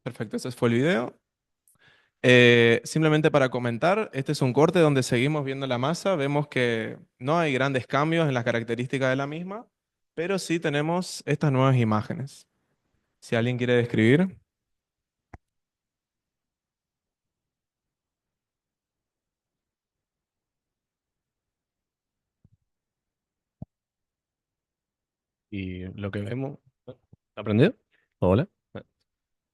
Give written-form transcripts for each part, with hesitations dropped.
Perfecto, ese fue el video. Simplemente para comentar, este es un corte donde seguimos viendo la masa. Vemos que no hay grandes cambios en las características de la misma, pero sí tenemos estas nuevas imágenes. Si alguien quiere describir. Y lo que vemos, ¿aprendido? Hola.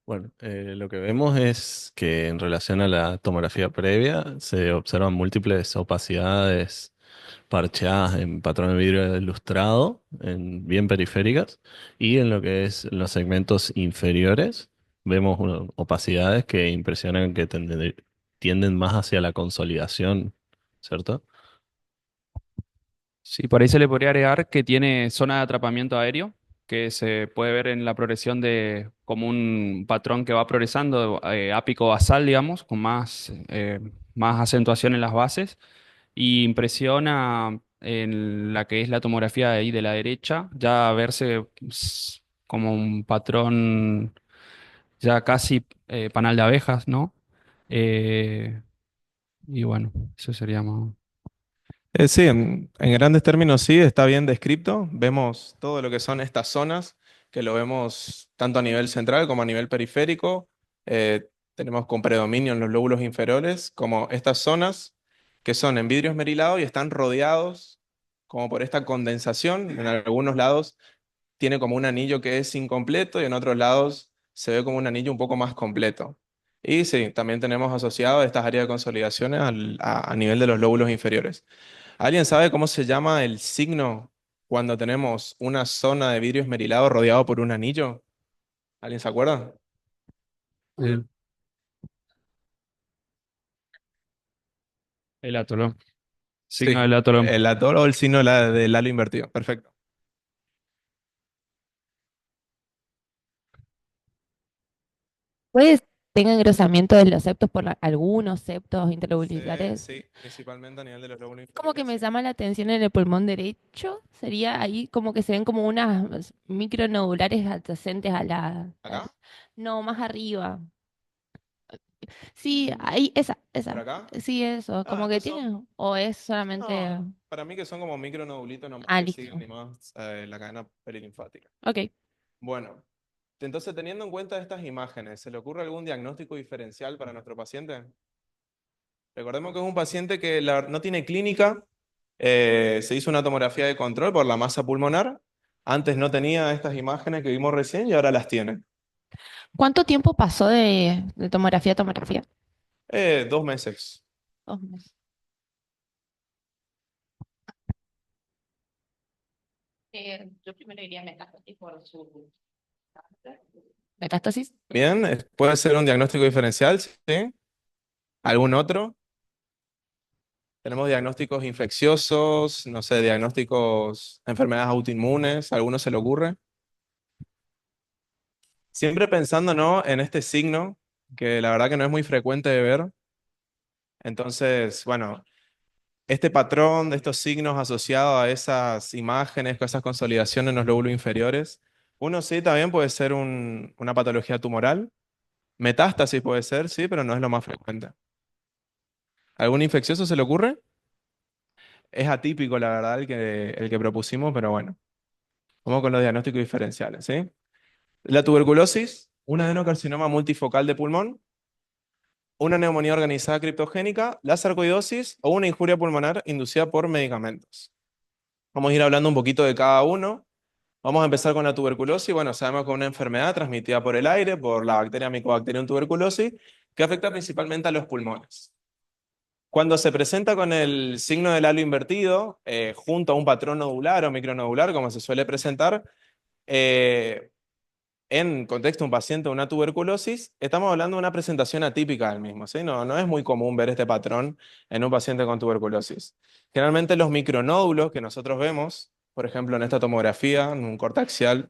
Bueno, lo que vemos es que en relación a la tomografía previa se observan múltiples opacidades parcheadas en patrón de vidrio ilustrado, bien periféricas, y en lo que es los segmentos inferiores vemos opacidades que impresionan que tienden más hacia la consolidación, ¿cierto? Sí, por ahí se le podría agregar que tiene zona de atrapamiento aéreo, que se puede ver en la progresión de como un patrón que va progresando ápico basal, digamos, con más acentuación en las bases, y impresiona en la que es la tomografía de ahí de la derecha, ya verse como un patrón ya casi panal de abejas, ¿no? Eh, y bueno, eso sería más. Sí, en grandes términos sí, está bien descrito. Vemos todo lo que son estas zonas, que lo vemos tanto a nivel central como a nivel periférico. Tenemos con predominio en los lóbulos inferiores, como estas zonas que son en vidrio esmerilado y están rodeados como por esta condensación. En algunos lados tiene como un anillo que es incompleto y en otros lados se ve como un anillo un poco más completo. Y sí, también tenemos asociado estas áreas de consolidaciones a nivel de los lóbulos inferiores. ¿Alguien sabe cómo se llama el signo cuando tenemos una zona de vidrio esmerilado rodeado por un anillo? ¿Alguien se acuerda? El, el átomo. Signo Sí, del átomo. el atol o el signo del halo invertido. Perfecto. Puede tener engrosamiento de los septos por algunos septos interlobulares. Sí, principalmente a nivel de los lóbulos Como que inferiores, me sí. llama la atención en el pulmón derecho. Sería ahí como que se ven como unas micronodulares adyacentes a ¿Acá? no, más arriba. Sí, ahí, ¿Por esa. acá? Sí, eso. Ah, Como que estos son. tiene. O es solamente. No, para mí que son como micronodulitos nomás Ah, que siguen listo. animados la cadena perilinfática. Ok. Bueno, entonces teniendo en cuenta estas imágenes, ¿se le ocurre algún diagnóstico diferencial para nuestro paciente? Recordemos que es un paciente que no tiene clínica, se hizo una tomografía de control por la masa pulmonar, antes no tenía estas imágenes que vimos recién y ahora las tiene. ¿Cuánto tiempo pasó de tomografía a tomografía? 2 meses. 2 meses. Yo primero iría a metástasis por su. ¿Metástasis? Bien, puede ser un diagnóstico diferencial, ¿sí? ¿Algún otro? Tenemos diagnósticos infecciosos, no sé, diagnósticos de enfermedades autoinmunes, ¿alguno se le ocurre? Siempre pensando, ¿no?, en este signo, que la verdad que no es muy frecuente de ver. Entonces, bueno, este patrón de estos signos asociados a esas imágenes, con esas consolidaciones en los lóbulos inferiores, uno sí también puede ser una patología tumoral. Metástasis puede ser, sí, pero no es lo más frecuente. ¿Algún infeccioso se le ocurre? Es atípico, la verdad, el que propusimos, pero bueno, vamos con los diagnósticos diferenciales, ¿sí? La tuberculosis, un adenocarcinoma multifocal de pulmón, una neumonía organizada criptogénica, la sarcoidosis o una injuria pulmonar inducida por medicamentos. Vamos a ir hablando un poquito de cada uno. Vamos a empezar con la tuberculosis. Bueno, sabemos que es una enfermedad transmitida por el aire, por la bacteria Mycobacterium tuberculosis, que afecta principalmente a los pulmones. Cuando se presenta con el signo del halo invertido, junto a un patrón nodular o micronodular, como se suele presentar, eh, en contexto de un paciente de una tuberculosis, estamos hablando de una presentación atípica del mismo, ¿sí? No, no es muy común ver este patrón en un paciente con tuberculosis. Generalmente los micronódulos que nosotros vemos, por ejemplo en esta tomografía, en un corte axial,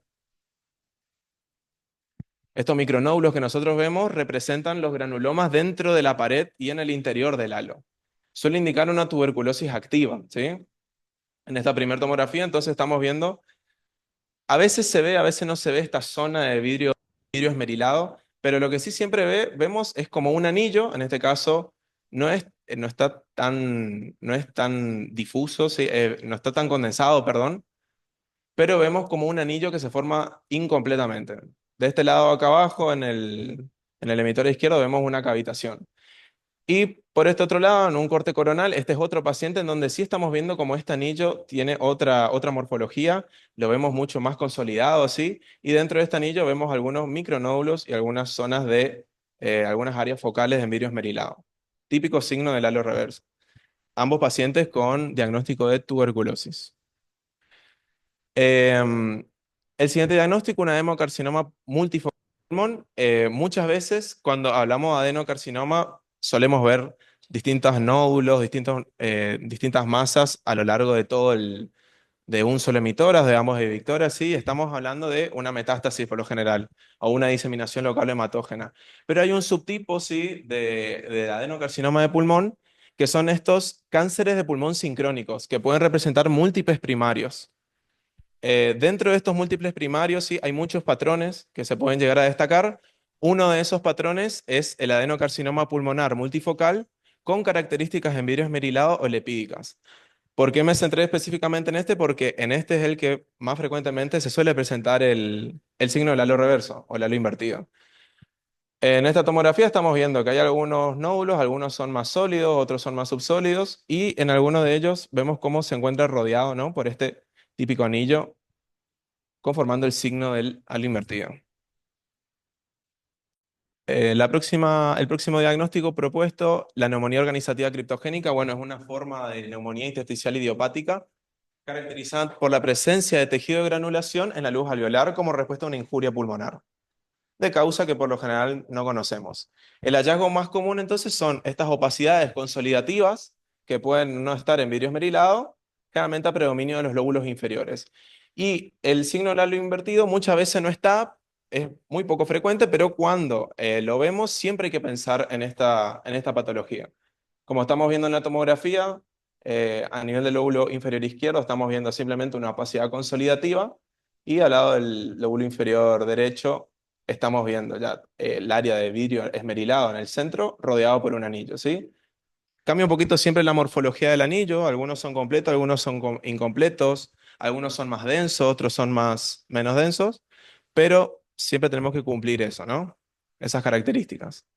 estos micronódulos que nosotros vemos representan los granulomas dentro de la pared y en el interior del halo. Suele indicar una tuberculosis activa, ¿sí? En esta primera tomografía, entonces estamos viendo, a veces se ve, a veces no se ve esta zona de vidrio esmerilado, pero lo que sí siempre vemos es como un anillo, en este caso no es tan difuso, sí, no está tan condensado, perdón, pero vemos como un anillo que se forma incompletamente. De este lado acá abajo, en el emitor izquierdo, vemos una cavitación. Y por este otro lado, en un corte coronal, este es otro paciente en donde sí estamos viendo como este anillo tiene otra morfología, lo vemos mucho más consolidado, ¿sí? Y dentro de este anillo vemos algunos micronódulos y algunas zonas algunas áreas focales de envirio esmerilado. Típico signo del halo reverso. Ambos pacientes con diagnóstico de tuberculosis. Em, el siguiente diagnóstico, un adenocarcinoma multifocal pulmón. Muchas veces cuando hablamos de adenocarcinoma solemos ver distintos nódulos, distintas masas a lo largo de de un solo emitor, de ambos evictores, sí, estamos hablando de una metástasis por lo general, o una diseminación local hematógena. Pero hay un subtipo, sí, de adenocarcinoma de pulmón, que son estos cánceres de pulmón sincrónicos, que pueden representar múltiples primarios. Dentro de estos múltiples primarios, sí, hay muchos patrones que se pueden llegar a destacar. Uno de esos patrones es el adenocarcinoma pulmonar multifocal con características en vidrio esmerilado o lepídicas. ¿Por qué me centré específicamente en este? Porque en este es el que más frecuentemente se suele presentar el signo del halo reverso o el halo invertido. En esta tomografía estamos viendo que hay algunos nódulos, algunos son más sólidos, otros son más subsólidos, y en alguno de ellos vemos cómo se encuentra rodeado, ¿no? Por este típico anillo conformando el signo del halo invertido. El próximo diagnóstico propuesto, la neumonía organizativa criptogénica, bueno, es una forma de neumonía intersticial idiopática caracterizada por la presencia de tejido de granulación en la luz alveolar como respuesta a una injuria pulmonar, de causa que por lo general no conocemos. El hallazgo más común entonces son estas opacidades consolidativas que pueden no estar en vidrio esmerilado, generalmente a predominio de los lóbulos inferiores. Y el signo del halo invertido muchas veces no está, es muy poco frecuente, pero cuando lo vemos siempre hay que pensar en esta patología. Como estamos viendo en la tomografía, a nivel del lóbulo inferior izquierdo estamos viendo simplemente una opacidad consolidativa y al lado del lóbulo inferior derecho estamos viendo ya el área de vidrio esmerilado en el centro rodeado por un anillo, ¿sí? Cambia un poquito siempre la morfología del anillo, algunos son completos, algunos son incompletos, algunos son más densos, otros son menos densos, pero siempre tenemos que cumplir eso, ¿no? Esas características.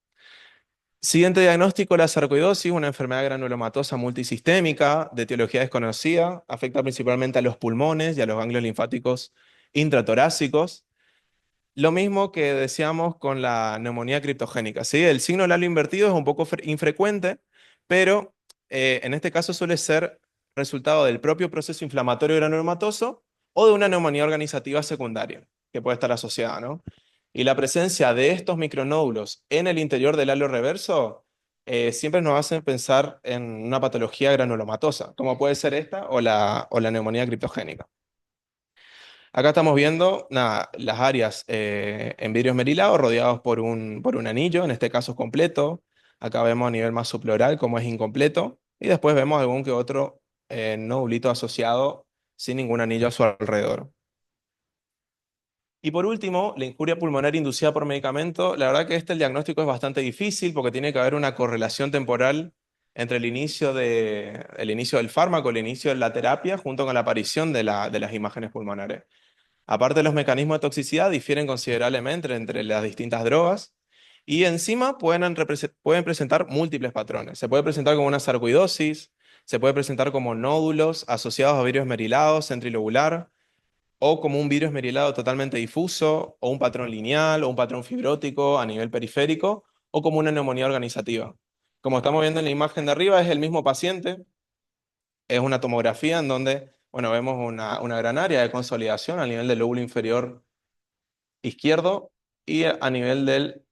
Siguiente diagnóstico, la sarcoidosis, una enfermedad granulomatosa multisistémica de etiología desconocida, afecta principalmente a los pulmones y a los ganglios linfáticos intratorácicos. Lo mismo que decíamos con la neumonía criptogénica, ¿sí? El signo del halo invertido es un poco infrecuente, pero en este caso suele ser resultado del propio proceso inflamatorio granulomatoso o de una neumonía organizativa secundaria, que puede estar asociada, ¿no? Y la presencia de estos micronódulos en el interior del halo reverso siempre nos hace pensar en una patología granulomatosa, como puede ser esta o la neumonía criptogénica. Acá estamos viendo nada, las áreas en vidrio esmerilado rodeados por un anillo, en este caso completo. Acá vemos a nivel más subpleural como es incompleto. Y después vemos algún que otro nodulito asociado sin ningún anillo a su alrededor. Y por último, la injuria pulmonar inducida por medicamento. La verdad que el diagnóstico es bastante difícil porque tiene que haber una correlación temporal entre el inicio del fármaco, el inicio de la terapia, junto con la aparición de las imágenes pulmonares. Aparte, los mecanismos de toxicidad difieren considerablemente entre las distintas drogas y encima pueden presentar múltiples patrones. Se puede presentar como una sarcoidosis, se puede presentar como nódulos asociados a virus esmerilado centrilobular o como un virus esmerilado totalmente difuso o un patrón lineal o un patrón fibrótico a nivel periférico o como una neumonía organizativa. Como estamos viendo en la imagen de arriba, es el mismo paciente, es una tomografía en donde, bueno, vemos una gran área de consolidación a nivel del lóbulo inferior izquierdo y a nivel del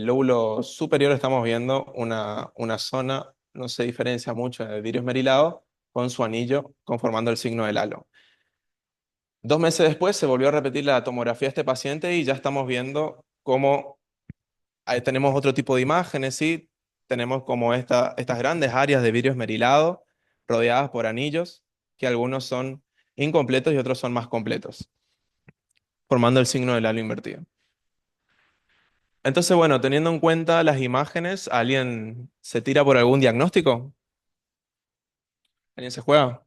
lóbulo superior estamos viendo una zona, no se diferencia mucho del virus esmerilado, con su anillo conformando el signo del halo. 2 meses después se volvió a repetir la tomografía de este paciente y ya estamos viendo cómo ahí tenemos otro tipo de imágenes, ¿sí? Tenemos como estas grandes áreas de vidrio esmerilado rodeadas por anillos, que algunos son incompletos y otros son más completos, formando el signo del halo invertido. Entonces, bueno, teniendo en cuenta las imágenes, ¿alguien se tira por algún diagnóstico? ¿Alguien se juega?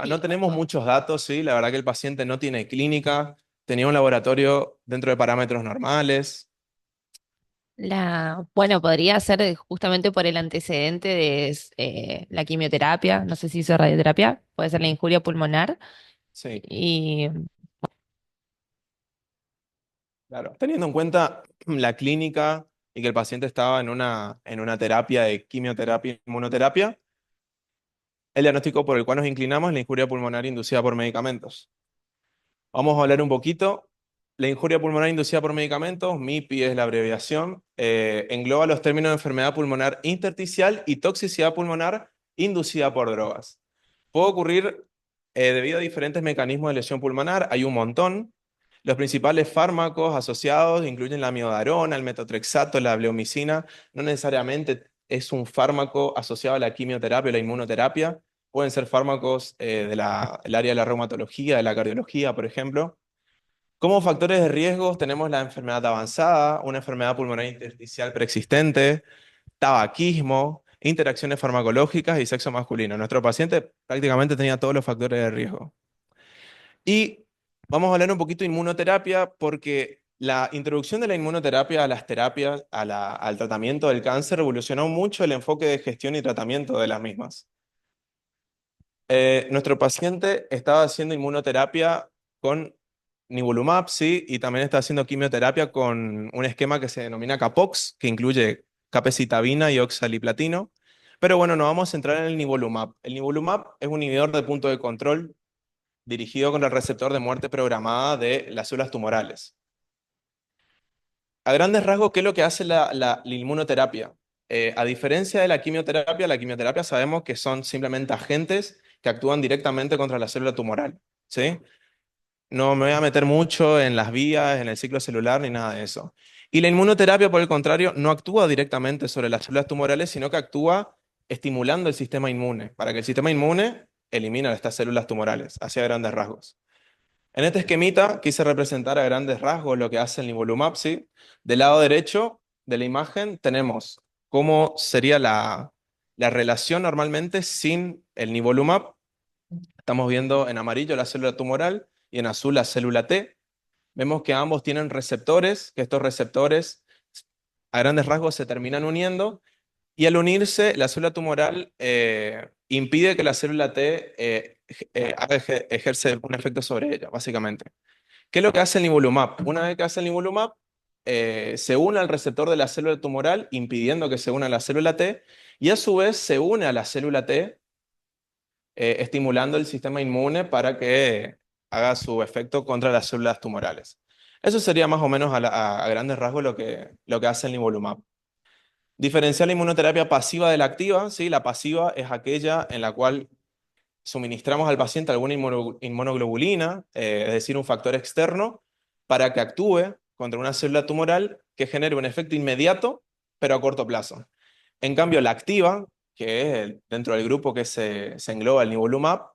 No Sí. tenemos muchos datos, sí. La verdad que el paciente no tiene clínica, tenía un laboratorio dentro de parámetros normales. Bueno, podría ser justamente por el antecedente de la quimioterapia, no sé si hizo radioterapia, puede ser la injuria pulmonar. Sí, Y claro. Teniendo en cuenta la clínica y que el paciente estaba en una terapia de quimioterapia y inmunoterapia, el diagnóstico por el cual nos inclinamos es la injuria pulmonar inducida por medicamentos. Vamos a hablar un poquito. La injuria pulmonar inducida por medicamentos, MIPI es la abreviación, engloba los términos de enfermedad pulmonar intersticial y toxicidad pulmonar inducida por drogas. Puede ocurrir debido a diferentes mecanismos de lesión pulmonar, hay un montón. Los principales fármacos asociados incluyen la miodarona, el metotrexato, la bleomicina. No necesariamente es un fármaco asociado a la quimioterapia o la inmunoterapia. Pueden ser fármacos del área de la reumatología, de la cardiología, por ejemplo. Como factores de riesgo tenemos la enfermedad avanzada, una enfermedad pulmonar intersticial preexistente, tabaquismo, interacciones farmacológicas y sexo masculino. Nuestro paciente prácticamente tenía todos los factores de riesgo. Y vamos a hablar un poquito de inmunoterapia porque la introducción de la inmunoterapia a las terapias, al tratamiento del cáncer, revolucionó mucho el enfoque de gestión y tratamiento de las mismas. Nuestro paciente estaba haciendo inmunoterapia con nivolumab, sí, y también está haciendo quimioterapia con un esquema que se denomina CAPOX, que incluye capecitabina y oxaliplatino. Pero bueno, nos vamos a centrar en el nivolumab. El nivolumab es un inhibidor de punto de control dirigido contra el receptor de muerte programada de las células tumorales. A grandes rasgos, ¿qué es lo que hace la inmunoterapia? A diferencia de la quimioterapia sabemos que son simplemente agentes que actúan directamente contra la célula tumoral, ¿sí? No me voy a meter mucho en las vías, en el ciclo celular, ni nada de eso. Y la inmunoterapia, por el contrario, no actúa directamente sobre las células tumorales, sino que actúa estimulando el sistema inmune, para que el sistema inmune elimine estas células tumorales, hacia grandes rasgos. En este esquemita quise representar a grandes rasgos lo que hace el nivolumab, ¿sí? Del lado derecho de la imagen tenemos cómo sería la relación normalmente sin el nivolumab. Estamos viendo en amarillo la célula tumoral y en azul la célula T. Vemos que ambos tienen receptores, que estos receptores a grandes rasgos se terminan uniendo y al unirse la célula tumoral impide que la célula T ejerce un efecto sobre ella, básicamente. ¿Qué es lo que hace el nivolumab? Una vez que hace el nivolumab, se une al receptor de la célula tumoral, impidiendo que se una a la célula T, y a su vez se une a la célula T, estimulando el sistema inmune para que haga su efecto contra las células tumorales. Eso sería más o menos a grandes rasgos lo que hace el nivolumab. Diferenciar la inmunoterapia pasiva de la activa, ¿sí? La pasiva es aquella en la cual suministramos al paciente alguna inmunoglobulina, es decir, un factor externo, para que actúe contra una célula tumoral que genere un efecto inmediato, pero a corto plazo. En cambio, la activa, que es dentro del grupo que se engloba el nivolumab,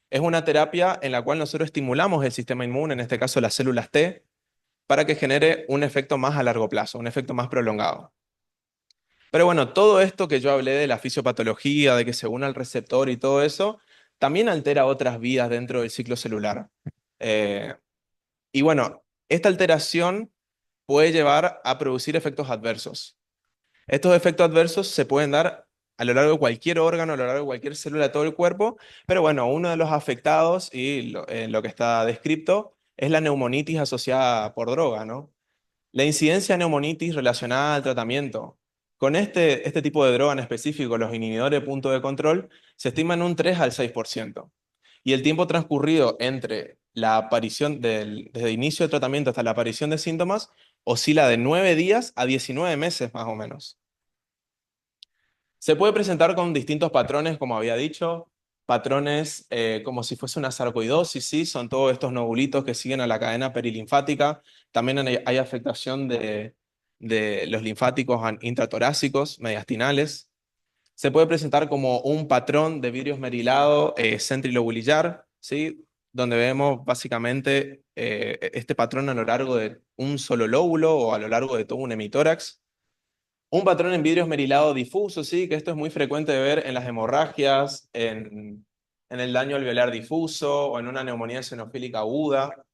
es una terapia en la cual nosotros estimulamos el sistema inmune, en este caso las células T, para que genere un efecto más a largo plazo, un efecto más prolongado. Pero bueno, todo esto que yo hablé de la fisiopatología, de que se une al receptor y todo eso, también altera otras vías dentro del ciclo celular. Eh, y bueno, esta alteración puede llevar a producir efectos adversos. Estos efectos adversos se pueden dar a lo largo de cualquier órgano, a lo largo de cualquier célula de todo el cuerpo, pero bueno, uno de los afectados y lo que está descrito es la neumonitis asociada por droga, ¿no? La incidencia de neumonitis relacionada al tratamiento con este tipo de droga en específico, los inhibidores de punto de control, se estima en un 3 al 6%. Y el tiempo transcurrido entre la aparición desde el inicio del tratamiento hasta la aparición de síntomas oscila de 9 días a 19 meses más o menos. Se puede presentar con distintos patrones, como había dicho, patrones como si fuese una sarcoidosis, ¿sí? Son todos estos nodulitos que siguen a la cadena perilinfática. También hay afectación de los linfáticos intratorácicos, mediastinales. Se puede presentar como un patrón de vidrio esmerilado centrilobulillar, ¿sí? donde vemos básicamente este patrón a lo largo de un solo lóbulo o a lo largo de todo un hemitórax. Un patrón en vidrio esmerilado difuso, sí, que esto es muy frecuente de ver en las hemorragias, en el daño alveolar difuso o en una neumonía eosinofílica aguda.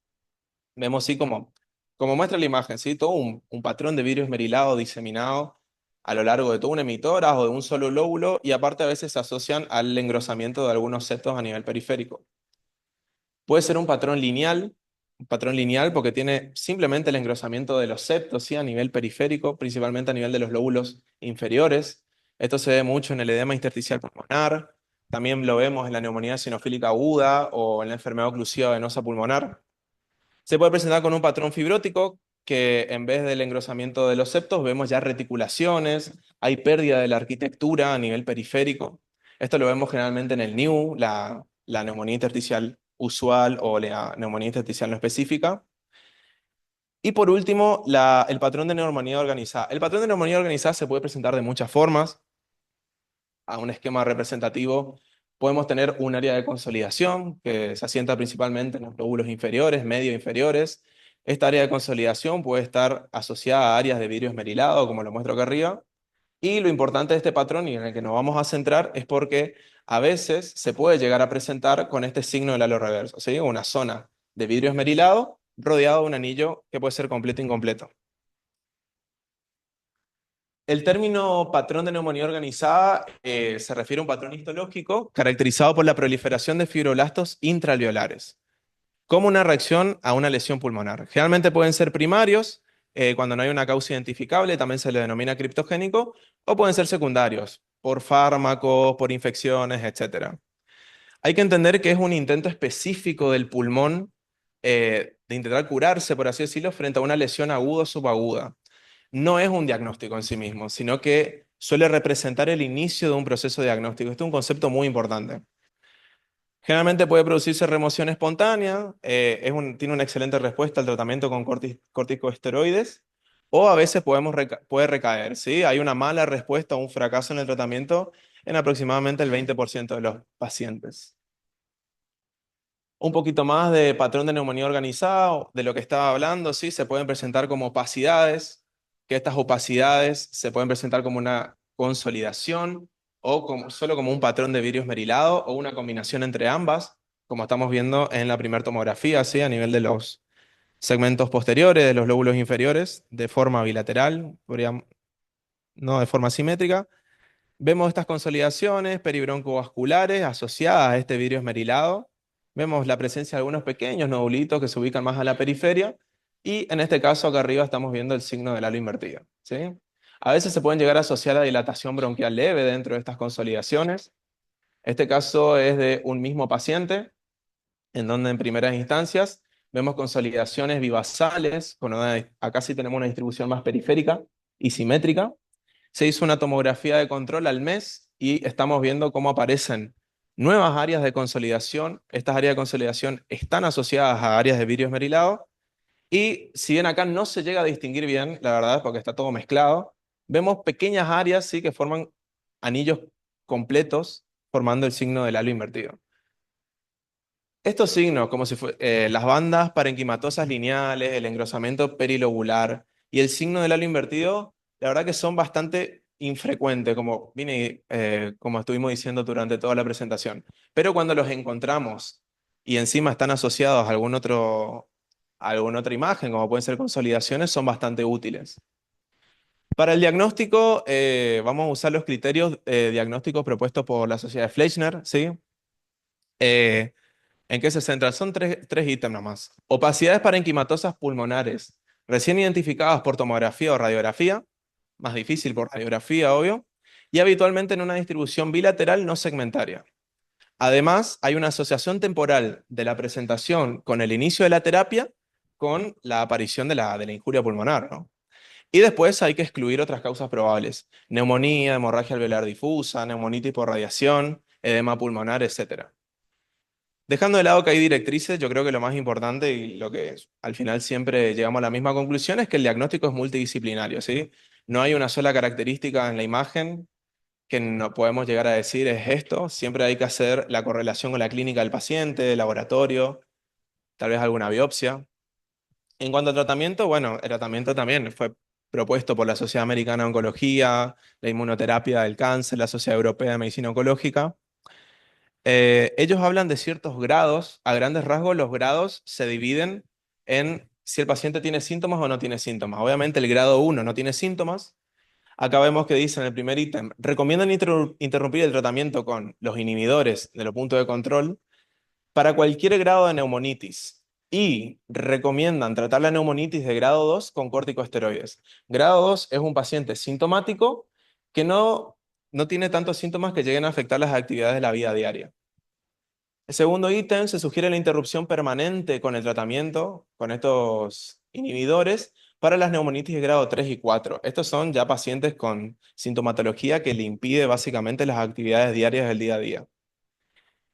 Vemos, sí, como muestra la imagen, sí, todo un patrón de vidrio esmerilado diseminado a lo largo de todo un emitórax o de un solo lóbulo, y aparte a veces se asocian al engrosamiento de algunos septos a nivel periférico. Puede ser un patrón lineal porque tiene simplemente el engrosamiento de los septos, ¿sí? A nivel periférico, principalmente a nivel de los lóbulos inferiores. Esto se ve mucho en el edema intersticial pulmonar, también lo vemos en la neumonía eosinofílica aguda o en la enfermedad oclusiva venosa pulmonar. Se puede presentar con un patrón fibrótico que en vez del engrosamiento de los septos vemos ya reticulaciones, hay pérdida de la arquitectura a nivel periférico. Esto lo vemos generalmente en el NIU, la neumonía intersticial usual o la neumonía intersticial no específica. Y por último, el patrón de neumonía organizada. El patrón de neumonía organizada se puede presentar de muchas formas. A un esquema representativo podemos tener un área de consolidación que se asienta principalmente en los lóbulos inferiores, medio inferiores. Esta área de consolidación puede estar asociada a áreas de vidrio esmerilado, como lo muestro acá arriba. Y lo importante de este patrón y en el que nos vamos a centrar es porque a veces se puede llegar a presentar con este signo del halo reverso, ¿sí? Una zona de vidrio esmerilado rodeado de un anillo que puede ser completo e incompleto. El término patrón de neumonía organizada se refiere a un patrón histológico caracterizado por la proliferación de fibroblastos intraalveolares, como una reacción a una lesión pulmonar. Generalmente pueden ser primarios, cuando no hay una causa identificable, también se le denomina criptogénico, o pueden ser secundarios, por fármacos, por infecciones, etc. Hay que entender que es un intento específico del pulmón de intentar curarse, por así decirlo, frente a una lesión aguda o subaguda. No es un diagnóstico en sí mismo, sino que suele representar el inicio de un proceso diagnóstico. Este es un concepto muy importante. Generalmente puede producirse remoción espontánea, tiene una excelente respuesta al tratamiento con corticosteroides, o a veces puede recaer, ¿sí? Hay una mala respuesta o un fracaso en el tratamiento en aproximadamente el 20% de los pacientes. Un poquito más de patrón de neumonía organizada, de lo que estaba hablando, ¿sí? Se pueden presentar como opacidades, que estas opacidades se pueden presentar como una consolidación o solo como un patrón de vidrio esmerilado o una combinación entre ambas, como estamos viendo en la primera tomografía, ¿sí? A nivel de los segmentos posteriores, de los lóbulos inferiores, de forma bilateral, no de forma simétrica. Vemos estas consolidaciones peribroncovasculares asociadas a este vidrio esmerilado. Vemos la presencia de algunos pequeños nodulitos que se ubican más a la periferia. Y en este caso, acá arriba estamos viendo el signo del halo invertido, ¿sí? A veces se pueden llegar a asociar a dilatación bronquial leve dentro de estas consolidaciones. Este caso es de un mismo paciente, en donde en primeras instancias vemos consolidaciones bivasales. Acá sí tenemos una distribución más periférica y simétrica. Se hizo una tomografía de control al mes y estamos viendo cómo aparecen nuevas áreas de consolidación. Estas áreas de consolidación están asociadas a áreas de vidrio esmerilado y si bien acá no se llega a distinguir bien, la verdad, porque está todo mezclado, vemos pequeñas áreas sí que forman anillos completos formando el signo del halo invertido. Estos signos, como si las bandas parenquimatosas lineales, el engrosamiento perilobular y el signo del halo invertido, la verdad que son bastante infrecuentes, como estuvimos diciendo durante toda la presentación. Pero cuando los encontramos y encima están asociados a alguna otra imagen, como pueden ser consolidaciones, son bastante útiles. Para el diagnóstico, vamos a usar los criterios diagnósticos propuestos por la Sociedad de Fleischner, ¿sí? ¿En qué se centra? Son tres ítems nomás. Opacidades parenquimatosas pulmonares, recién identificadas por tomografía o radiografía, más difícil por radiografía, obvio, y habitualmente en una distribución bilateral no segmentaria. Además, hay una asociación temporal de la presentación con el inicio de la terapia con la aparición de la injuria pulmonar, ¿no? Y después hay que excluir otras causas probables: neumonía, hemorragia alveolar difusa, neumonitis por radiación, edema pulmonar, etc. Dejando de lado que hay directrices, yo creo que lo más importante y lo que al final siempre llegamos a la misma conclusión es que el diagnóstico es multidisciplinario, ¿sí? No hay una sola característica en la imagen que no podemos llegar a decir es esto. Siempre hay que hacer la correlación con la clínica del paciente, el laboratorio, tal vez alguna biopsia. En cuanto al tratamiento, bueno, el tratamiento también fue propuesto por la Sociedad Americana de Oncología, la inmunoterapia del cáncer, la Sociedad Europea de Medicina Oncológica. Ellos hablan de ciertos grados. A grandes rasgos, los grados se dividen en si el paciente tiene síntomas o no tiene síntomas. Obviamente, el grado 1 no tiene síntomas. Acá vemos que dice en el primer ítem, recomiendan interrumpir el tratamiento con los inhibidores de los puntos de control para cualquier grado de neumonitis y recomiendan tratar la neumonitis de grado 2 con corticosteroides. Grado 2 es un paciente sintomático que no tiene tantos síntomas que lleguen a afectar las actividades de la vida diaria. El segundo ítem se sugiere la interrupción permanente con el tratamiento con estos inhibidores para las neumonitis de grado 3 y 4. Estos son ya pacientes con sintomatología que le impide básicamente las actividades diarias del día a día.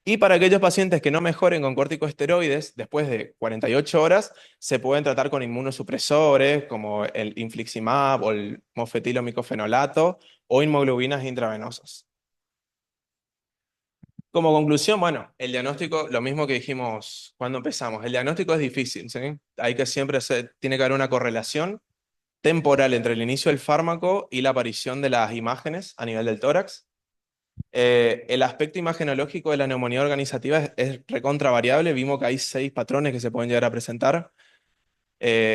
Y para aquellos pacientes que no mejoren con corticosteroides, después de 48 horas, se pueden tratar con inmunosupresores como el infliximab o el mofetilomicofenolato o inmunoglobulinas intravenosas. Como conclusión, bueno, el diagnóstico, lo mismo que dijimos cuando empezamos, el diagnóstico es difícil, ¿sí? Hay que siempre tiene que haber una correlación temporal entre el inicio del fármaco y la aparición de las imágenes a nivel del tórax. El aspecto imagenológico de la neumonía organizativa es recontra variable. Vimos que hay 6 patrones que se pueden llegar a presentar.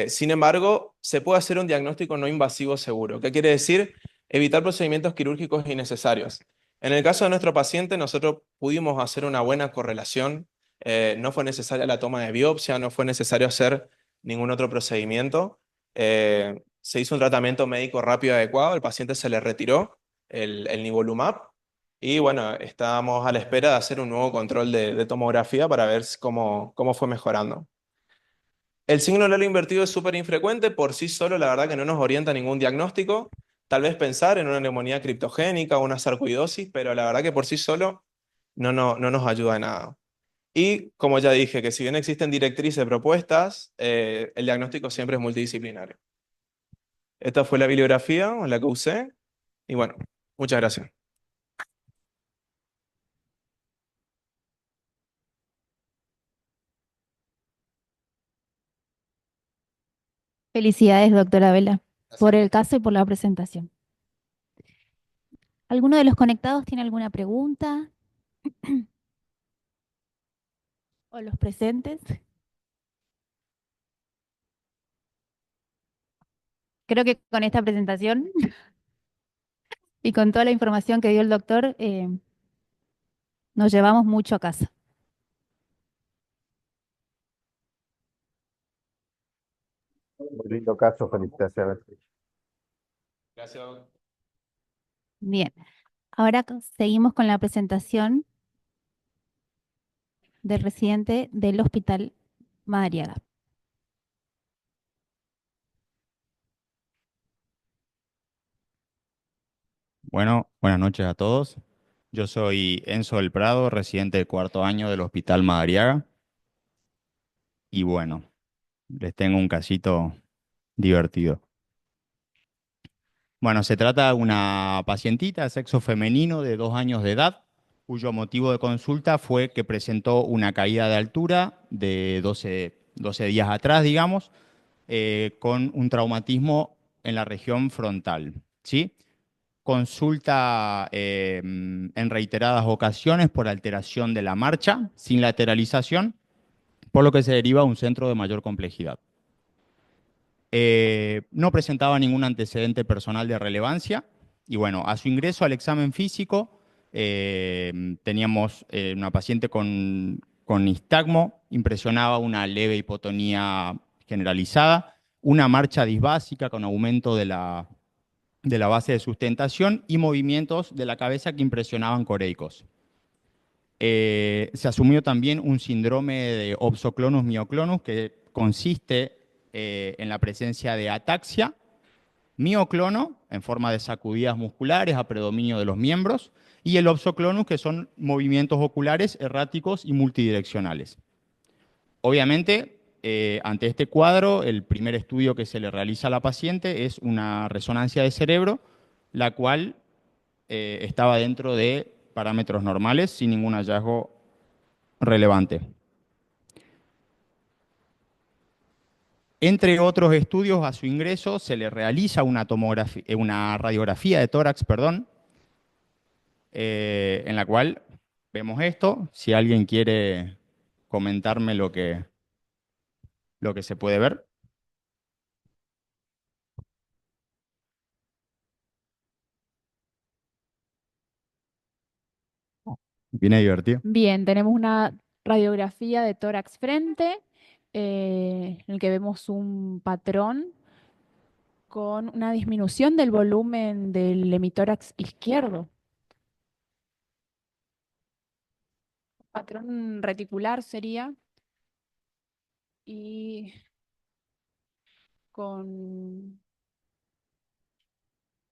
Sin embargo, se puede hacer un diagnóstico no invasivo seguro. ¿Qué quiere decir? Evitar procedimientos quirúrgicos innecesarios. En el caso de nuestro paciente, nosotros pudimos hacer una buena correlación. No fue necesaria la toma de biopsia, no fue necesario hacer ningún otro procedimiento. Se hizo un tratamiento médico rápido y adecuado, el paciente se le retiró el nivolumab y bueno, estábamos a la espera de hacer un nuevo control de tomografía para ver cómo fue mejorando. El signo del halo invertido es súper infrecuente, por sí solo la verdad que no nos orienta a ningún diagnóstico. Tal vez pensar en una neumonía criptogénica o una sarcoidosis, pero la verdad que por sí solo no nos ayuda en nada. Y como ya dije, que si bien existen directrices propuestas, el diagnóstico siempre es multidisciplinario. Esta fue la bibliografía en la que usé y bueno, muchas gracias. Felicidades, doctora Vela, por el caso y por la presentación. ¿Alguno de los conectados tiene alguna pregunta? ¿O los presentes? Creo que con esta presentación y con toda la información que dio el doctor, nos llevamos mucho a casa. Muy lindo caso, felicitaciones. Gracias. Bien, ahora seguimos con la presentación del residente del Hospital Madariaga. Bueno, buenas noches a todos. Yo soy Enzo del Prado, residente de cuarto año del Hospital Madariaga. Y bueno, les tengo un casito divertido. Bueno, se trata de una pacientita de sexo femenino de 2 años de edad, cuyo motivo de consulta fue que presentó una caída de altura de 12 días atrás, digamos, con un traumatismo en la región frontal, ¿sí? Consulta en reiteradas ocasiones por alteración de la marcha, sin lateralización, por lo que se deriva a un centro de mayor complejidad. No presentaba ningún antecedente personal de relevancia y bueno, a su ingreso al examen físico teníamos una paciente con nistagmo, impresionaba una leve hipotonía generalizada, una marcha disbásica con aumento de la base de sustentación y movimientos de la cabeza que impresionaban coreicos. Se asumió también un síndrome de opsoclonus mioclonus que consiste en la presencia de ataxia, mioclono en forma de sacudidas musculares a predominio de los miembros y el opsoclonus que son movimientos oculares erráticos y multidireccionales. Obviamente, ante este cuadro, el primer estudio que se le realiza a la paciente es una resonancia de cerebro, la cual estaba dentro de parámetros normales sin ningún hallazgo relevante. Entre otros estudios, a su ingreso se le realiza una radiografía de tórax, perdón, en la cual vemos esto. Si alguien quiere comentarme lo que se puede ver. Viene divertido. Bien, tenemos una radiografía de tórax frente, en el que vemos un patrón con una disminución del volumen del hemitórax izquierdo. Patrón reticular sería. Y con...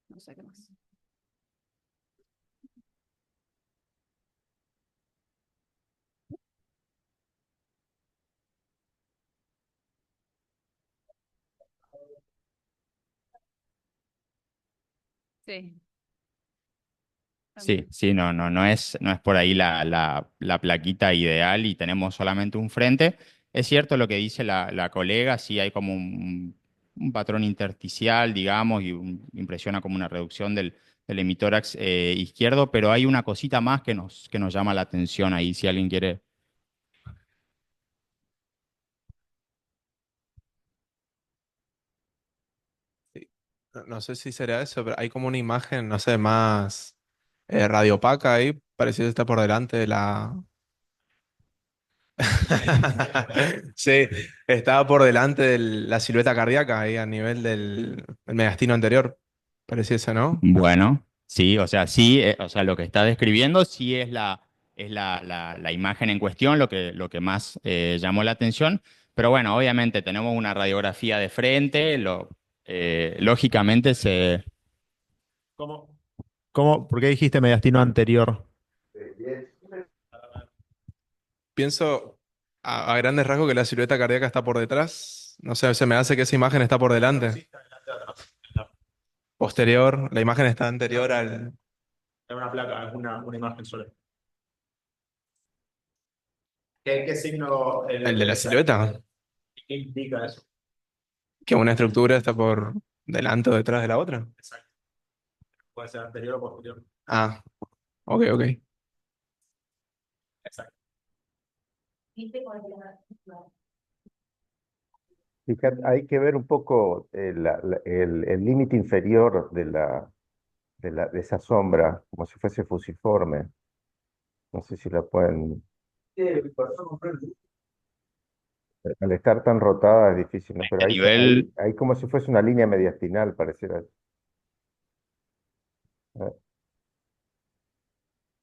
no sé qué más. Sí, Sí, también. sí, no es por ahí la plaquita ideal y tenemos solamente un frente. Es cierto lo que dice la colega, sí hay como un patrón intersticial, digamos, y impresiona como una reducción del hemitórax izquierdo, pero hay una cosita más que nos llama la atención ahí, si alguien quiere. Sí. No sé si será eso, pero hay como una imagen, no sé, más radiopaca ahí, parecido está por delante de la... Sí, estaba por delante de la silueta cardíaca ahí a nivel del mediastino anterior. Parecía eso, ¿no? Bueno, sí, o sea, sí, o sea, lo que está describiendo sí es la imagen en cuestión, lo que más llamó la atención. Pero bueno, obviamente tenemos una radiografía de frente, lógicamente ¿Cómo? ¿Por qué dijiste mediastino anterior? Pienso a grandes rasgos que la silueta cardíaca está por detrás. No sé, se me hace que esa imagen está por delante. Posterior, la imagen está anterior al... Es una placa, es una imagen sola. ¿Qué signo ¿El de la silueta? qué indica eso? Que una estructura está por delante o detrás de la otra. Exacto. Puede ser anterior o posterior. Ah, ok, ok. Exacto. Fíjate, hay que ver un poco el límite inferior de esa sombra, como si fuese fusiforme. No sé si la pueden... Al estar tan rotada es difícil, ¿no? Pero a nivel, hay como si fuese una línea mediastinal, pareciera. ¿Eh?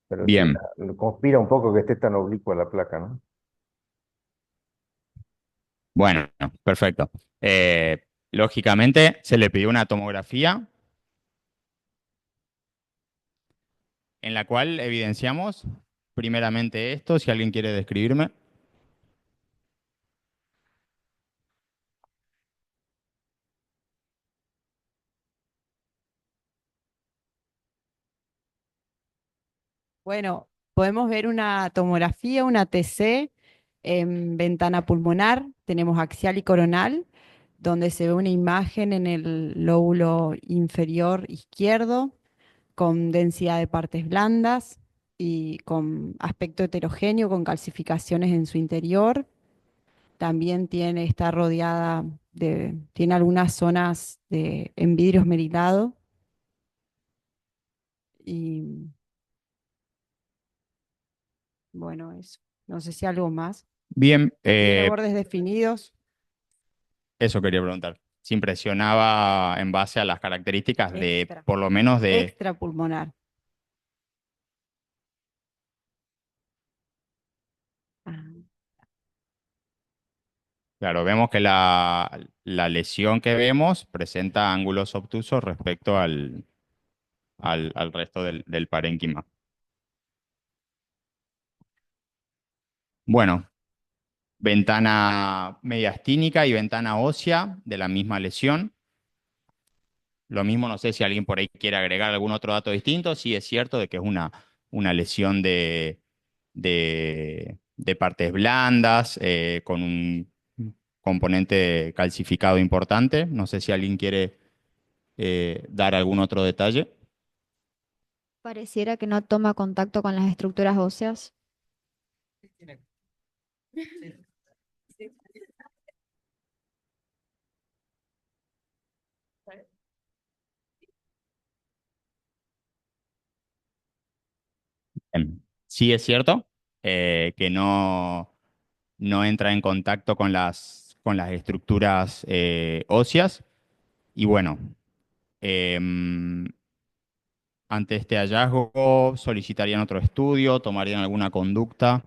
Pero sí, bien, conspira un poco que esté tan oblicua la placa, ¿no? bueno, perfecto. Lógicamente se le pidió una tomografía en la cual evidenciamos primeramente esto, si alguien quiere describirme. Bueno, podemos ver una tomografía, una TC en ventana pulmonar, tenemos axial y coronal, donde se ve una imagen en el lóbulo inferior izquierdo con densidad de partes blandas y con aspecto heterogéneo, con calcificaciones en su interior. También está rodeada tiene algunas zonas en vidrio esmerilado y bueno, eso. No sé si algo más. Bien, Tiene bordes definidos. eso quería preguntar. ¿Se impresionaba en base a las características de, Extra. por lo menos de, Extrapulmonar. Ah, claro, vemos que la lesión que vemos presenta ángulos obtusos respecto al resto del parénquima. Bueno, ventana mediastínica y ventana ósea de la misma lesión. Lo mismo, no sé si alguien por ahí quiere agregar algún otro dato distinto. Sí es cierto de que es una lesión de partes blandas, con componente calcificado importante. No sé si alguien quiere dar algún otro detalle. Pareciera que no toma contacto con las estructuras óseas. Sí es cierto que no entra en contacto con las estructuras óseas. Y bueno, em, ante este hallazgo solicitarían otro estudio, tomarían alguna conducta.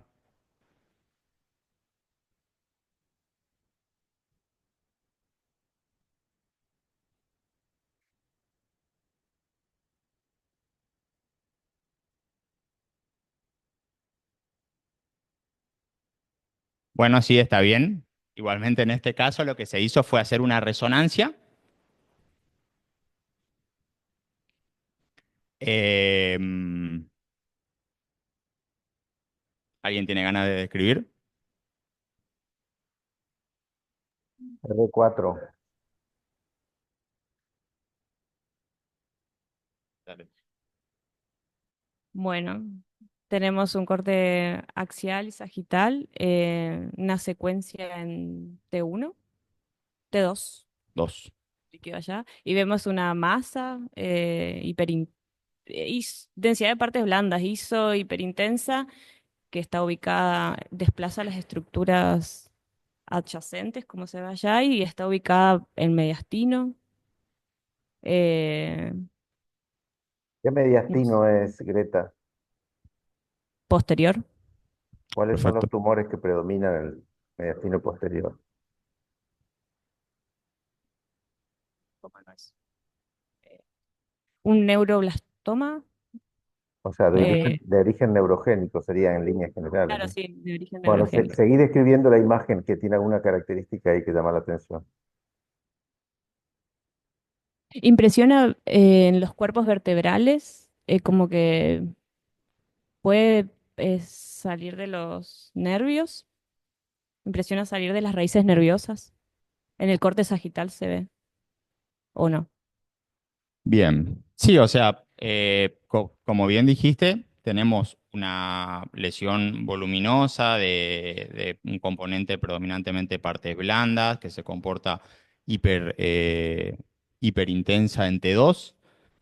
Bueno, sí, está bien. Igualmente en este caso lo que se hizo fue hacer una resonancia. Em, ¿Alguien tiene ganas de describir? R4. Dale. Bueno, tenemos un corte axial y sagital, una secuencia en T1, T2, Dos. líquido allá, y vemos una masa densidad de partes blandas, ISO hiperintensa, que está ubicada, desplaza las estructuras adyacentes, como se ve allá, y está ubicada en mediastino. eh, ¿Qué mediastino es, Greta? Posterior. ¿Cuáles son Perfecto. los tumores que predominan en el mediastino posterior? Un neuroblastoma. O sea, eh, de origen neurogénico sería en líneas generales, claro, ¿no? sí, de origen Bueno, neurogénico. seguí describiendo la imagen que tiene alguna característica ahí que llama la atención. Impresiona en los cuerpos vertebrales, como que puede salir de los nervios, impresiona salir de las raíces nerviosas. En el corte sagital se ve, ¿o no? Bien. Sí, o sea, como bien dijiste, tenemos una lesión voluminosa de un componente predominantemente partes blandas que se comporta hiperintensa en T2.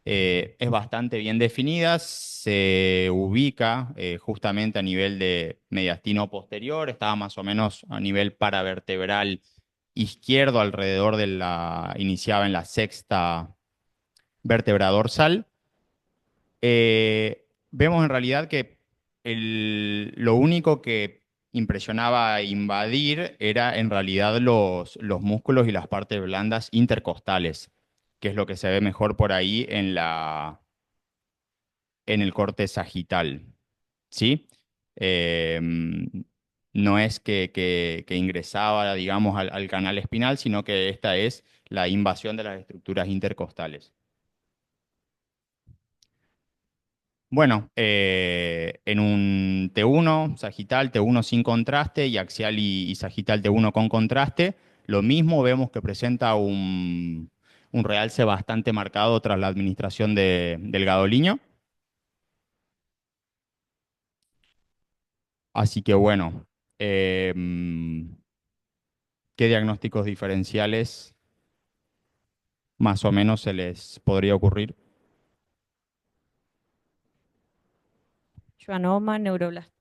Es bastante bien definida, se ubica justamente a nivel de mediastino posterior, estaba más o menos a nivel paravertebral izquierdo alrededor iniciaba en la sexta vértebra dorsal. Vemos en realidad que lo único que impresionaba invadir era en realidad los músculos y las partes blandas intercostales, que es lo que se ve mejor por ahí en el corte sagital. ¿Sí? Eh, no es que ingresaba, digamos, al canal espinal, sino que esta es la invasión de las estructuras intercostales. Bueno, en un T1 sagital, T1 sin contraste y axial y sagital T1 con contraste, lo mismo vemos que presenta un realce bastante marcado tras la administración del gadoliño. Así que bueno, ¿qué diagnósticos diferenciales más o menos se les podría ocurrir? Schwannoma, neuroblastoma.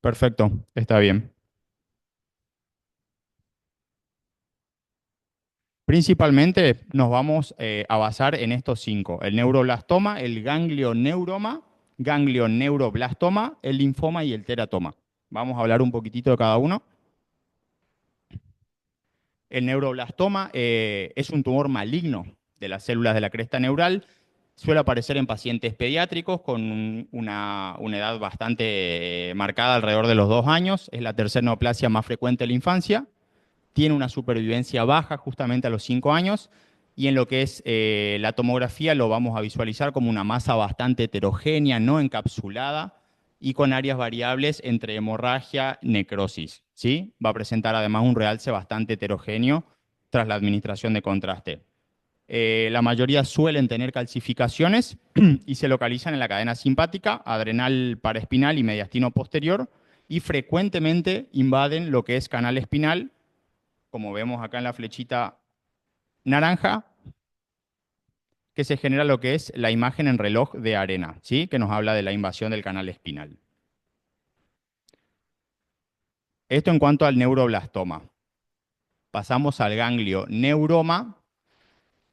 Perfecto, está bien. Principalmente nos vamos a basar en estos cinco: el neuroblastoma, el ganglioneuroma, ganglioneuroblastoma, el linfoma y el teratoma. Vamos a hablar un poquitito de cada uno. El neuroblastoma es un tumor maligno de las células de la cresta neural. Suele aparecer en pacientes pediátricos con una edad bastante marcada, alrededor de los 2 años. Es la tercera neoplasia más frecuente en la infancia. Tiene una supervivencia baja justamente a los 5 años. Y en lo que es la tomografía lo vamos a visualizar como una masa bastante heterogénea, no encapsulada y con áreas variables entre hemorragia, necrosis, ¿sí? Va a presentar además un realce bastante heterogéneo tras la administración de contraste. La mayoría suelen tener calcificaciones y se localizan en la cadena simpática, adrenal paraespinal y mediastino posterior, y frecuentemente invaden lo que es canal espinal, como vemos acá en la flechita naranja, que se genera lo que es la imagen en reloj de arena, ¿sí? Que nos habla de la invasión del canal espinal. Esto en cuanto al neuroblastoma. Pasamos al ganglio neuroma.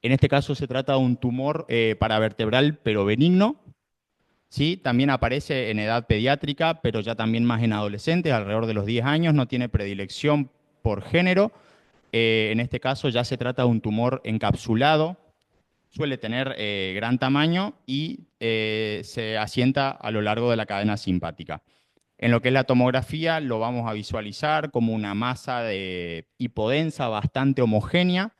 En este caso se trata de un tumor paravertebral pero benigno, ¿sí? También aparece en edad pediátrica, pero ya también más en adolescentes, alrededor de los 10 años, no tiene predilección por género. En este caso ya se trata de un tumor encapsulado, suele tener gran tamaño y se asienta a lo largo de la cadena simpática. En lo que es la tomografía lo vamos a visualizar como una masa de hipodensa bastante homogénea,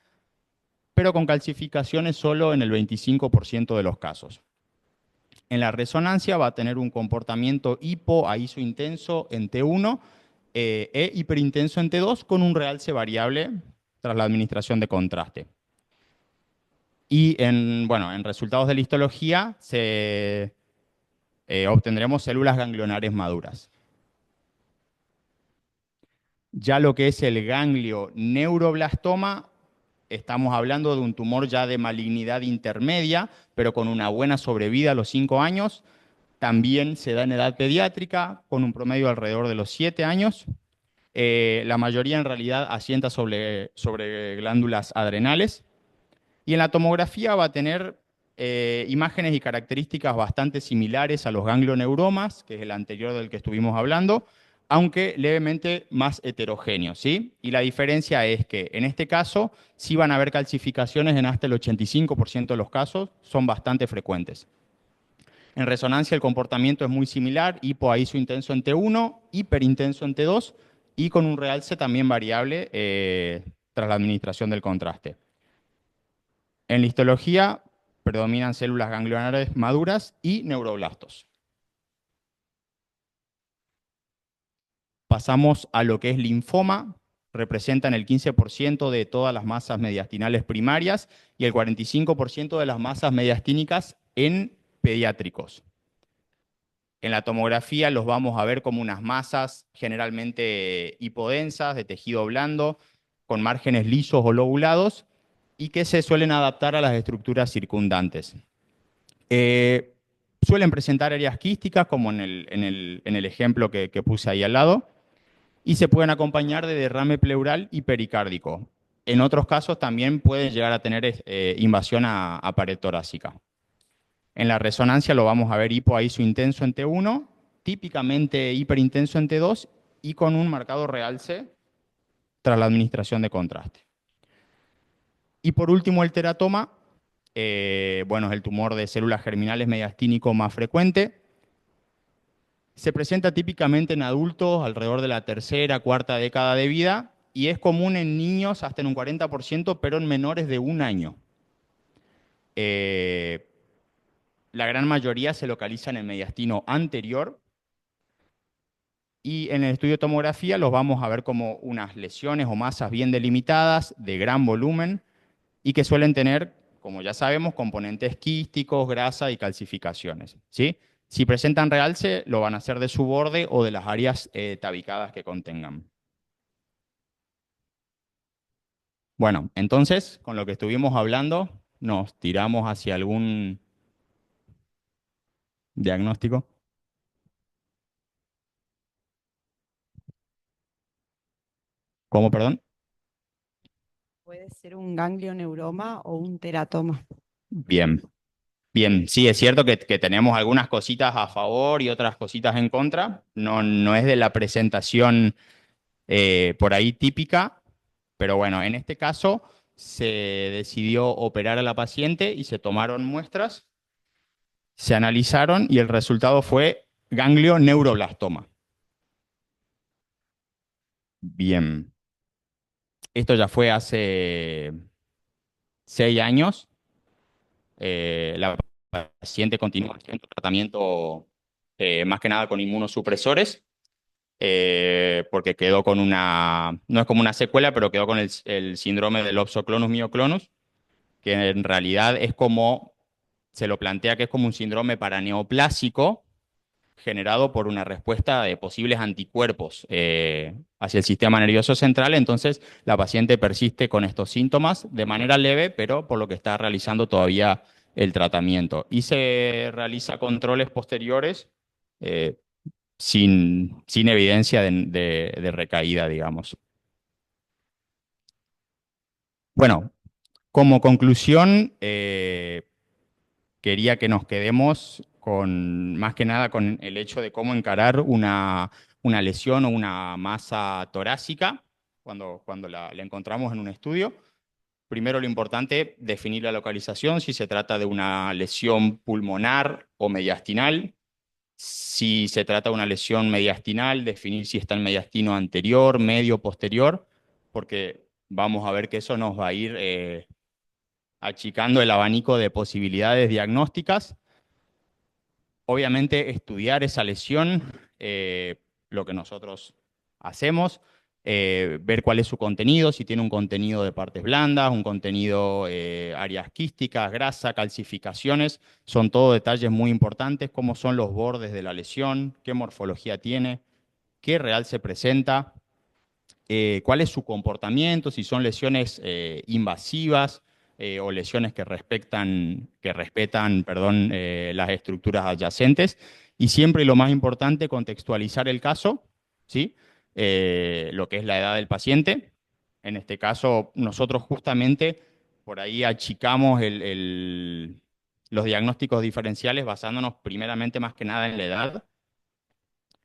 pero con calcificaciones solo en el 25% de los casos. En la resonancia va a tener un comportamiento hipo a isointenso en T1 e hiperintenso en T2 con un realce variable tras la administración de contraste. Y en resultados de la histología obtendremos células ganglionares maduras. Ya lo que es el ganglio neuroblastoma, estamos hablando de un tumor ya de malignidad intermedia, pero con una buena sobrevida a los 5 años. También se da en edad pediátrica, con un promedio alrededor de los 7 años. La mayoría en realidad asienta sobre glándulas adrenales. Y en la tomografía va a tener imágenes y características bastante similares a los ganglioneuromas, que es el anterior del que estuvimos hablando, aunque levemente más heterogéneo, ¿sí? Y la diferencia es que en este caso sí van a haber calcificaciones en hasta el 85% de los casos, son bastante frecuentes. En resonancia el comportamiento es muy similar, hipo a isointenso en T1, hiperintenso en T2 y con un realce también variable tras la administración del contraste. En la histología predominan células ganglionares maduras y neuroblastos. Pasamos a lo que es linfoma. Representan el 15% de todas las masas mediastinales primarias y el 45% de las masas mediastínicas en pediátricos. En la tomografía los vamos a ver como unas masas generalmente hipodensas, de tejido blando, con márgenes lisos o lobulados, y que se suelen adaptar a las estructuras circundantes. Suelen presentar áreas quísticas, como en el ejemplo que puse ahí al lado, y se pueden acompañar de derrame pleural y pericárdico. En otros casos también pueden llegar a tener invasión a pared torácica. En la resonancia lo vamos a ver hipo a isointenso en T1, típicamente hiperintenso en T2 y con un marcado realce tras la administración de contraste. Y por último el teratoma, es el tumor de células germinales mediastínico más frecuente. Se presenta típicamente en adultos alrededor de la tercera, cuarta década de vida y es común en niños hasta en un 40%, pero en menores de 1 año. La gran mayoría se localiza en el mediastino anterior y en el estudio de tomografía los vamos a ver como unas lesiones o masas bien delimitadas, de gran volumen y que suelen tener, como ya sabemos, componentes quísticos, grasa y calcificaciones, ¿sí? Si presentan realce, lo van a hacer de su borde o de las áreas tabicadas que contengan. Bueno, entonces, con lo que estuvimos hablando, nos tiramos hacia algún diagnóstico. ¿Cómo, perdón? Puede ser un ganglioneuroma o un teratoma. Bien. Bien, sí, es cierto que tenemos algunas cositas a favor y otras cositas en contra. No es de la presentación por ahí típica, pero bueno, en este caso se decidió operar a la paciente y se tomaron muestras, se analizaron y el resultado fue ganglioneuroblastoma. Bien. Esto ya fue hace 6 años. La paciente continúa haciendo tratamiento más que nada con inmunosupresores, porque quedó con no es como una secuela, pero quedó con el síndrome del opsoclonus mioclonus, que en realidad es como, se lo plantea que es como un síndrome paraneoplásico generado por una respuesta de posibles anticuerpos hacia el sistema nervioso central. Entonces, la paciente persiste con estos síntomas de manera leve, pero por lo que está realizando todavía el tratamiento. Y se realiza controles posteriores eh, sin evidencia de recaída, digamos. Bueno, como conclusión, quería que nos quedemos con, más que nada, con el hecho de cómo encarar una lesión o una masa torácica cuando la encontramos en un estudio. Primero, lo importante, definir la localización, si se trata de una lesión pulmonar o mediastinal. Si se trata de una lesión mediastinal, definir si está en mediastino anterior, medio, posterior, porque vamos a ver que eso nos va a ir achicando el abanico de posibilidades diagnósticas. Obviamente, estudiar esa lesión, lo que nosotros hacemos, ver cuál es su contenido, si tiene un contenido de partes blandas, un contenido, áreas quísticas, grasa, calcificaciones, son todo detalles muy importantes, cómo son los bordes de la lesión, qué morfología tiene, qué real se presenta, cuál es su comportamiento, si son lesiones invasivas o lesiones que respetan, perdón, las estructuras adyacentes. Y siempre, lo más importante, contextualizar el caso, ¿sí? Lo que es la edad del paciente. En este caso, nosotros justamente por ahí achicamos los diagnósticos diferenciales basándonos primeramente más que nada en la edad.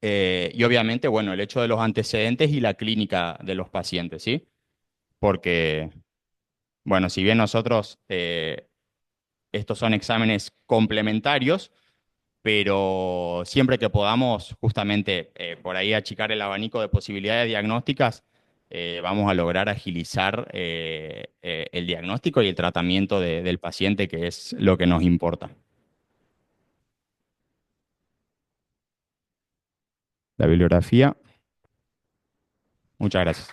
Y obviamente, bueno, el hecho de los antecedentes y la clínica de los pacientes, ¿sí? Porque, bueno, si bien nosotros, estos son exámenes complementarios, pero siempre que podamos justamente por ahí achicar el abanico de posibilidades diagnósticas, vamos a lograr agilizar el diagnóstico y el tratamiento del paciente, que es lo que nos importa. La bibliografía. Muchas gracias.